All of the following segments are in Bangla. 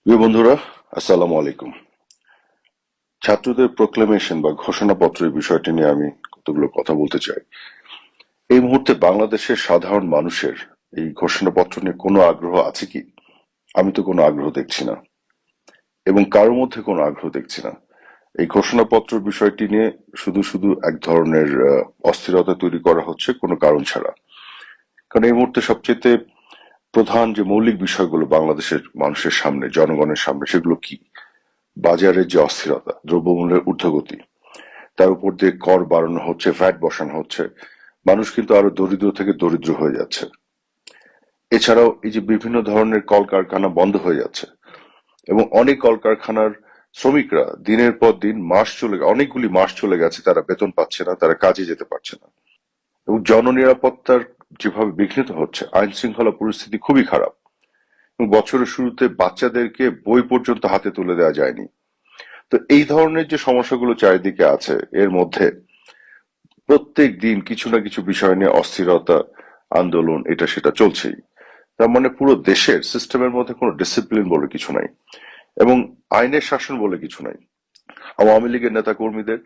প্রিয় বন্ধুরা, আসসালামু আলাইকুম। ছাত্রদের প্রোক্লেমেশন বা ঘোষণাপত্রের বিষয়টি নিয়ে আমি কতগুলো কথা বলতে চাই। এই মুহূর্তে বাংলাদেশের সাধারণ মানুষের এই ঘোষণাপত্র নিয়ে কোনো আগ্রহ আছে কি? আমি তো কোনো আগ্রহ দেখছি না, এবং কারোর মধ্যে কোনো আগ্রহ দেখছি না। এই ঘোষণাপত্র বিষয়টি নিয়ে শুধু শুধু এক ধরনের অস্থিরতা তৈরি করা হচ্ছে কোনো কারণ ছাড়া। কারণ এই মুহূর্তে সবচেয়ে প্রধান যে মৌলিক বিষয়গুলো বাংলাদেশের মানুষের সামনে, জনগণের সামনে, সেগুলো কি? বাজারের যে অস্থিরতা, দ্রব্যমূল্যের ঊর্ধ্বগতি, তার উপর দিয়ে কর বাড়ানো হচ্ছে, ভ্যাট বসানো হচ্ছে। মানুষ কিন্তু আরো দরিদ্র থেকে দরিদ্র হয়ে যাচ্ছে। এছাড়াও এই যে বিভিন্ন ধরনের কলকারখানা বন্ধ হয়ে যাচ্ছে, এবং অনেক কলকারখানার শ্রমিকরা দিনের পর দিন অনেকগুলি মাস চলে গেছে, তারা বেতন পাচ্ছে না, তারা কাজে যেতে পারছে না। এবং জননিরাপত্তার যেভাবে বিঘ্নিত হচ্ছে, আইন শৃঙ্খলা পরিস্থিতি খুবই খারাপ। এবং বছরের শুরুতে বাচ্চাদেরকে বই পর্যন্ত হাতে তুলে দেওয়া যায়নি। তো এই ধরনের যে সমস্যাগুলো চারিদিকে আছে, এর মধ্যে প্রত্যেক দিন কিছু না কিছু বিষয় নিয়ে অস্থিরতা, আন্দোলন, এটা সেটা চলছেই। তার মানে পুরো দেশের সিস্টেমের মধ্যে কোনো ডিসিপ্লিন বলে কিছু নাই, এবং আইনের শাসন বলে কিছু নাই। আওয়ামী লীগের নেতা কর্মীদের,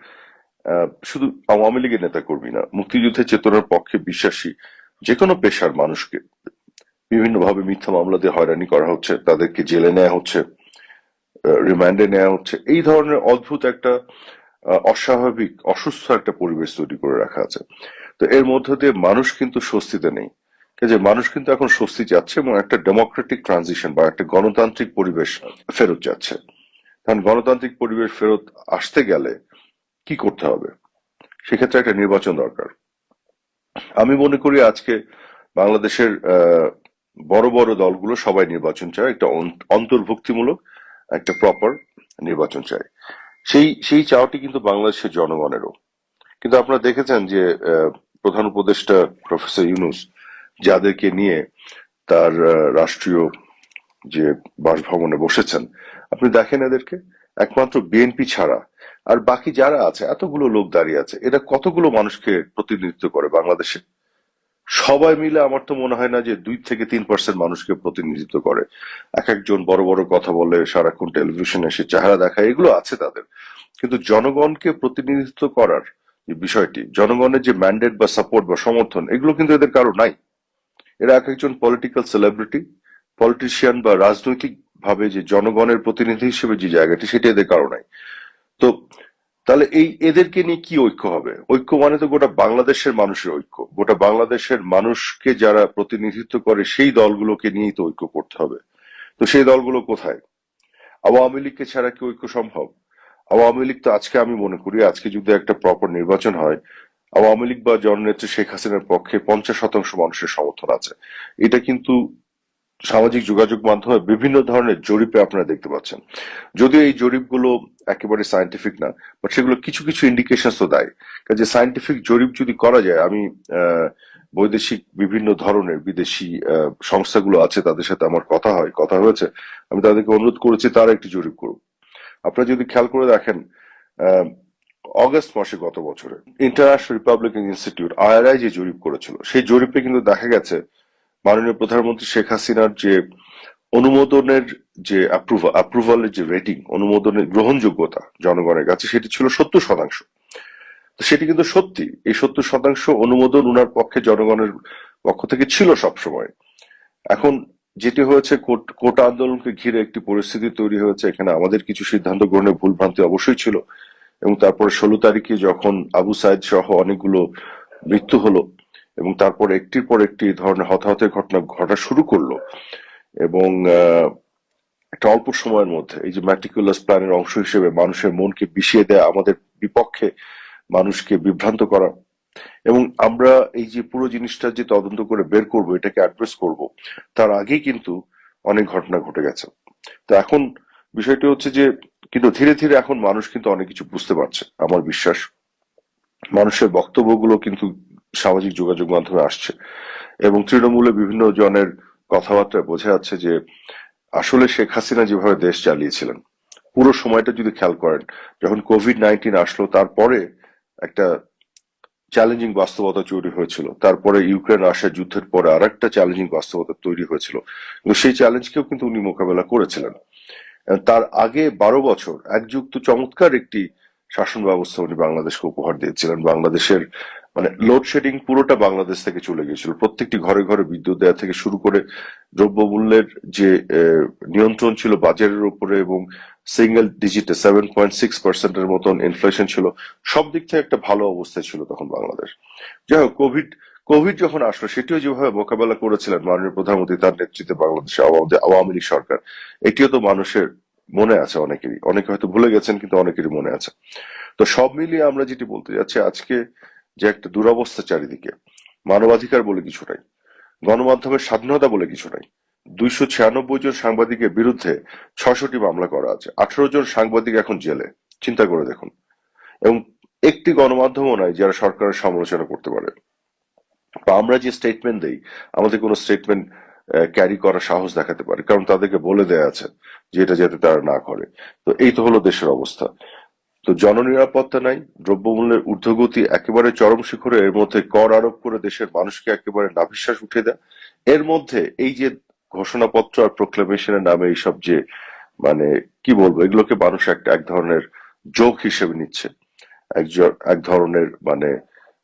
শুধু আওয়ামী লীগের নেতা কর্মী না, মুক্তিযুদ্ধের চেতনার পক্ষে বিশ্বাসী যে কোনো পেশার মানুষকে বিভিন্নভাবে মিথ্যা মামলা দিয়ে হয়রানি করা হচ্ছে, তাদেরকে জেলে নেওয়া হচ্ছে, রিমান্ডে নেওয়া হচ্ছে। এই ধরনের অদ্ভুত একটা অস্বাভাবিক, অসুস্থ একটা পরিবেশ তৈরি করে রাখা আছে। তো এর মধ্য দিয়ে মানুষ কিন্তু স্বস্তিতে নেই। যে মানুষ কিন্তু এখন স্বস্তি চাচ্ছে, এবং একটা ডেমোক্রেটিক ট্রানজিশন বা একটা গণতান্ত্রিক পরিবেশ ফেরত যাচ্ছে। কারণ গণতান্ত্রিক পরিবেশ ফেরত আসতে গেলে কি করতে হবে? সেক্ষেত্রে একটা নির্বাচন দরকার। আমি মনে করি আজকে বাংলাদেশের বড় বড় দলগুলো সবাই নির্বাচন চায়, একটা অন্তর্ভুক্তিমূলক, একটা প্রপার নির্বাচন চায়। সেই চাওয়াটি কিন্তু বাংলাদেশের জনগণেরও। কিন্তু আপনারা দেখেছেন যে প্রধান উপদেষ্টা প্রফেসর ইউনূস যাদেরকে নিয়ে তার রাষ্ট্রীয় যে বাসভবনে বসেছেন, আপনি দেখেন এদেরকে, একমাত্র বিএনপি ছাড়া আর বাকি যারা আছে, এতগুলো লোক দাঁড়িয়ে আছে, এরা কতগুলো মানুষকে প্রতিনিধিত্ব করে বাংলাদেশে? সবাই মিলে আমার তো মনে হয় না যে 2 থেকে 3% মানুষকে প্রতিনিধিত্ব করে। এক একজন বড় বড় কথা বলে, সারাক্ষণ টেলিভিশনে এসে চেহারা দেখায়, এগুলো আছে তাদের। কিন্তু জনগণকে প্রতিনিধিত্ব করার যে বিষয়টি, জনগণের যে ম্যান্ডেট বা সাপোর্ট বা সমর্থন, এগুলো কিন্তু এদের কারো নাই। এরা এক একজন পলিটিক্যাল সেলিব্রিটি, পলিটিশিয়ান, বা রাজনৈতিক ভাবে যে জনগণের প্রতিনিধি হিসেবে যে জায়গাটি, সেটা এদের কারো নাই। তো তাহলে এই এদেরকে নিয়ে কি ঐক্য হবে? ঐক্য মানে তো গোটা বাংলাদেশের মানুষের ঐক্য, গোটা বাংলাদেশের মানুষকে যারা প্রতিনিধিত্ব করে সেই দলগুলোকে নিয়েই তো ঐক্য করতে হবে। তো সেই দলগুলো কোথায়? আওয়ামী লীগকে ছাড়া কি ঐক্য সম্ভব? আওয়ামী লীগ তো আজকে, আমি মনে করি আজকে যদি একটা প্রপার নির্বাচন হয়, আওয়ামী লীগ বা জননেত্রী শেখ হাসিনার পক্ষে 50% মানুষের সমর্থন আছে। এটা কিন্তু সামাজিক যোগাযোগ মাধ্যমে বিভিন্ন ধরনের জরিপে আপনারা দেখতে পাচ্ছেন। যদিও এই জরিপগুলো একেবারে সায়েন্টিফিক না, বাট সেগুলো কিছু কিছু ইন্ডিকেশন তো দেয়। কাজে সায়েন্টিফিক জরিপ যদি করা যায়, আমি বৈদেশিক বিভিন্ন ধরনের বিদেশি সংস্থাগুলো আছে, তাদের সাথে আমার কথা হয়েছে। আমি তাদেরকে অনুরোধ করেছি তারা একটি জরিপ করুক। আপনারা যদি খেয়াল করে দেখেন, আহ, অগস্ট মাসে গত বছরে ইন্টারন্যাশনাল রিপাবলিকান ইনস্টিটিউট আইআরআই যে জরিপ করেছিল, সেই জরিপে কিন্তু দেখা গেছে মাননীয় প্রধানমন্ত্রী শেখ হাসিনার যে অনুমোদনের যে অ্যাপ্রুভালের যে রেটিং, অনুমোদনের গ্রহণযোগ্যতা জনগণের কাছে, সেটি ছিল 70%। তো সেটি কিন্তু সত্যি, এই 70% অনুমোদন উনার পক্ষে জনগণের পক্ষ থেকে ছিল সবসময়। এখন যেটি হয়েছে, কোটা আন্দোলনকে ঘিরে একটি পরিস্থিতি তৈরি হয়েছে, এখানে আমাদের কিছু সিদ্ধান্ত গ্রহণে ভুল ভ্রান্তি অবশ্যই ছিল। এবং তারপরে 16 তারিখে যখন আবু সাইদ সহ অনেকগুলো মৃত্যু হলো, এবং তারপর একটির পর একটি ধরনের হতাহতের ঘটনা ঘটা শুরু করলো, এবং একটা অল্প সময়ের মধ্যে এই যে ম্যাটিকুলাস প্ল্যানের অংশ হিসেবে মানুষের মনকে বিষিয়ে দেয়া, আমাদের বিপক্ষে মানুষকে বিভ্রান্ত করা, এবং আমরা এই যে পুরো জিনিসটা যে তদন্ত করে বের করব, এটাকে অ্যাড্রেস করব, তার আগেই কিন্তু অনেক ঘটনা ঘটে গেছে। তো এখন বিষয়টি হচ্ছে যে, কিন্তু ধীরে ধীরে এখন মানুষ কিন্তু অনেক কিছু বুঝতে পারছে, আমার বিশ্বাস। মানুষের বক্তব্যগুলো কিন্তু সামাজিক যোগাযোগ মাধ্যমে আসছে, এবং তৃণমূলে বিভিন্ন জনের কথাবার্তায় বোঝা যাচ্ছে যে আসলে শেখ হাসিনা যেভাবে দেশ চালিয়েছিলেন, পুরো সময়টা যদি খেয়াল করেন, যখন কোভিড-19 আসলো, তারপরে একটা চ্যালেঞ্জিং বাস্তবতা তৈরি হয়েছিল, তারপরে ইউক্রেন রাশিয়া যুদ্ধের পরে আর একটা চ্যালেঞ্জিং বাস্তবতা তৈরি হয়েছিল, কিন্তু সেই চ্যালেঞ্জকেও কিন্তু উনি মোকাবেলা করেছিলেন। তার আগে 12 বছর একযুক্ত চমৎকার একটি শাসন ব্যবস্থা উনি বাংলাদেশকে উপহার দিয়েছিলেন। বাংলাদেশের মানে লোডশেডিং পুরোটা বাংলাদেশ থেকে চলে গিয়েছিল। প্রত্যেকটি ঘরে ঘরে বিদ্যুৎ দেওয়া থেকে শুরু করে দ্রব্যমূল্যের যে নিয়ন্ত্রণ ছিল বাজারের উপরে, এবং সিঙ্গেল ডিজিটে 7.6% মতন ইনফ্লেশন ছিল। সব দিক থেকে একটা ভালো অবস্থায় ছিল তখন বাংলাদেশ। যাই হোক, কোভিড কোভিড যখন আসলো সেটিও যেভাবে মোকাবেলা করেছিলেন মাননীয় প্রধানমন্ত্রী তার নেতৃত্বে বাংলাদেশে আওয়ামী লীগ সরকার, এটিও তো মানুষের মনে আছে অনেকেরই। অনেকে হয়তো ভুলে গেছেন, কিন্তু অনেকেরই মনে আছে। তো সব মিলিয়ে আমরা যেটি বলতে যাচ্ছি, আজকে যে একটা দুরবস্থা চারিদিকে, মানবাধিকার বলে কিছু নাই, গণমাধ্যমের স্বাধীনতা বলে কিছু নাই। 296 জন সাংবাদিকের বিরুদ্ধে 600টি মামলা করা আছে, 18 জন সাংবাদিক এখন জেলে। চিন্তা করে দেখুন। এবং একটি গণমাধ্যমও নাই যারা সরকারের সমালোচনা করতে পারে। বা আমরা যে স্টেটমেন্ট দেই, আমাদের কোনো স্টেটমেন্ট ক্যারি করার সাহস দেখাতে পারে, কারণ তাদেরকে বলে দেয়া আছে যে এটা যাতে তারা না করে। তো এই তো হলো দেশের অবস্থা। তো জননিরাপত্তা নাই, দ্রব্যমূল্যের ঊর্ধ্বগতি একেবারে চরম শিখরে, এর মধ্যে কর আরোপ করে দেশের মানুষকে একেবারে নাভিশ্বাস উঠে দেয়। এর মধ্যে এই যে ঘোষণাপত্র আর প্রোক্লেমেশনের নামে এইসব যে মানে কি বলবো, এগুলোকে মানুষ একটা এক ধরনের জোক হিসেবে নিচ্ছে, এক ধরনের মানে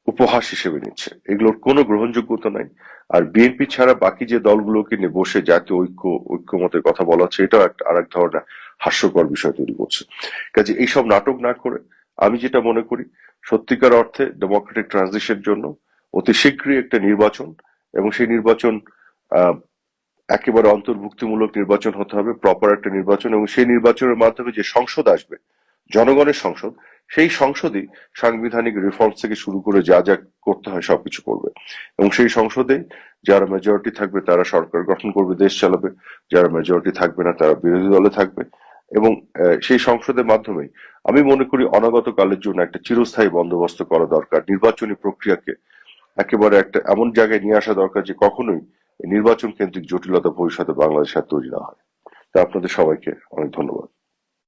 উপহাস হিসেবে নিচ্ছে। এগুলোর কোনো গ্রহণযোগ্যতা নাই। আর বিএনপি ছাড়া বাকি যে দলগুলোকে নিয়ে বসে জাতীয় ঐক্যমতের কথা বলা হচ্ছে, এটাও একটা আরেক ধরনের হাস্যকর বিষয় তৈরি করছে। কাজে এইসব নাটক না করে আমি যেটা মনে করি, সত্যিকার অর্থে ডেমোক্রেটিক ট্রানজিশনের জন্য অতি শীঘ্রই একটা নির্বাচন, এবং সেই নির্বাচন আহ একেবারে অন্তর্ভুক্তিমূলক নির্বাচন হতে হবে, প্রপার একটা নির্বাচন, এবং সেই নির্বাচনের মাধ্যমে যে সংসদ আসবে, জনগণের সংসদ, সেই সংসদই সাংবিধানিক রিফর্মস থেকে শুরু করে যা যা করতে হয় সবকিছু করবে। এবং সেই সংসদে যারা মেজরিটি থাকবে তারা সরকার গঠন করবে, দেশ চালাবে। যারা মেজরিটি থাকবে না তারা বিরোধী দলে থাকবে। এবং সেই সংসদের মাধ্যমেই আমি মনে করি অনাগত কালের জন্য একটা চিরস্থায়ী বন্দোবস্ত করা দরকার। নির্বাচনী প্রক্রিয়াকে একেবারে একটা এমন জায়গায় নিয়ে আসা দরকার যে কখনোই নির্বাচন কেন্দ্রিক জটিলতা ভবিষ্যতে বাংলাদেশ আর তৈরি না হয়। তা আপনাদের সবাইকে অনেক ধন্যবাদ।